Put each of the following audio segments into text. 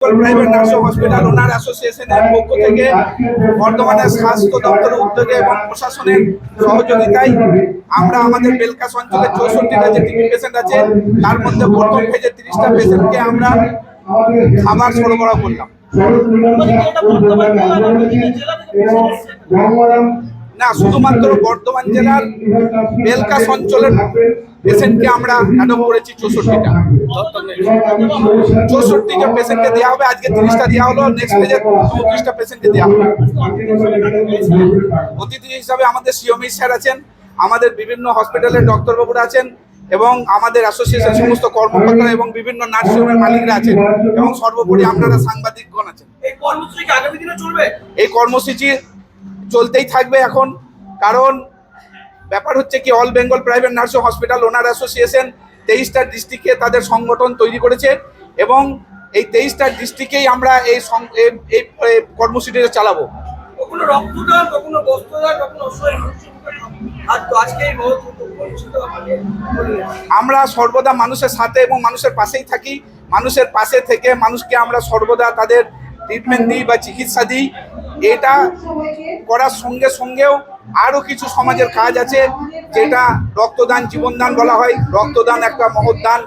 Private nursing hospital ওনার অ্যাসোসিয়েশনের পক্ষ থেকে বর্তমানের স্বাস্থ্য দপ্তরের উদ্যোগে এবং প্রশাসনের সহযোগিতায় আমরা আমাদের বেলকাস অঞ্চলে 64টা যে টিবি পেশেন্ট আছে তার মধ্যে প্রথম ফেজে 30টা পেশেন্টকে আমরা খাবার সরবরাহ করলাম। না, শুধুমাত্র বর্ধমান জেলার বেলকাস অঞ্চলের পেশেন্টকে আমরা অ্যাডপ্ট করেছি 64টা। 64টা পেশেন্টকে দেওয়া হবে, আজকে 30টা দেওয়া হলো, নেক্সট পেজে 34টা পেশেন্টকে দেওয়া হবে। অতিথি হিসাবে আমাদের সিওমি স্যার আছেন, আমাদের বিভিন্ন হসপিটালের ডক্টরবাবুরা আছেন এবং আমাদের অ্যাসোসিয়েশন সমস্ত কর্মকর্তা এবং বিভিন্ন নার্সিংহোমের মালিকরা আছেন এবং সর্বোপরি আপনারা সাংবাদিকগণ আছেন। এই কর্মসূচি কি আগামী দিনে চলবে? এই কর্মসূচি চলতেই থাকবে এখন, কারণ ব্যাপার হচ্ছে কি, all Bengal private nursing hospital owner association 23টা ডিস্ট্রিক্টে তাদের সংগঠন তৈরি করেছে এবং এই 23টা ডিস্ট্রিক্টেই আমরা এই কর্মসূচিটা চালাবো। কখনো রক্তদান, কখনো বস্ত্রদান, কখনো আমরা সর্বদা মানুষের সাথে এবং মানুষের পাশেই থাকি। মানুষের পাশে থেকে মানুষকে আমরা সর্বদা তাদের ট্রিটমেন্ট দিই বা চিকিৎসা দিই। এটা করার সঙ্গে সঙ্গেও আরও কিছু সমাজের কাজ আছে, যেটা রক্তদান জীবনদান বলা হয়। রক্তদান একটা মহৎ দান।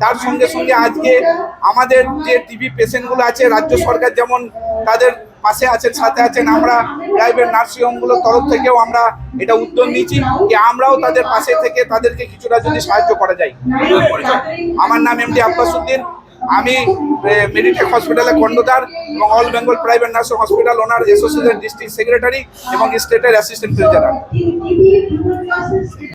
তার সঙ্গে সঙ্গে আজকে আমাদের যে টিবি পেশেন্টগুলো আছে, রাজ্য সরকার যেমন তাদের পাশে আছেন, সাথে আছেন, আমরা প্রাইভেট নার্সিংহোমগুলোর তরফ থেকেও আমরা এটা উদ্যোগ নিয়েছি যে আমরাও তাদের পাশে থেকে তাদেরকে কিছুটা যদি সাহায্য করা যায়। আমার নাম এমডি আব্বাস উদ্দিন, আমি মেডিটেক হসপিটালের কর্ণধার এবং all Bengal private nursing hospital owner association district secretary এবং স্টেটের অ্যাসিস্ট্যান্ট প্রেসিডেন্ট।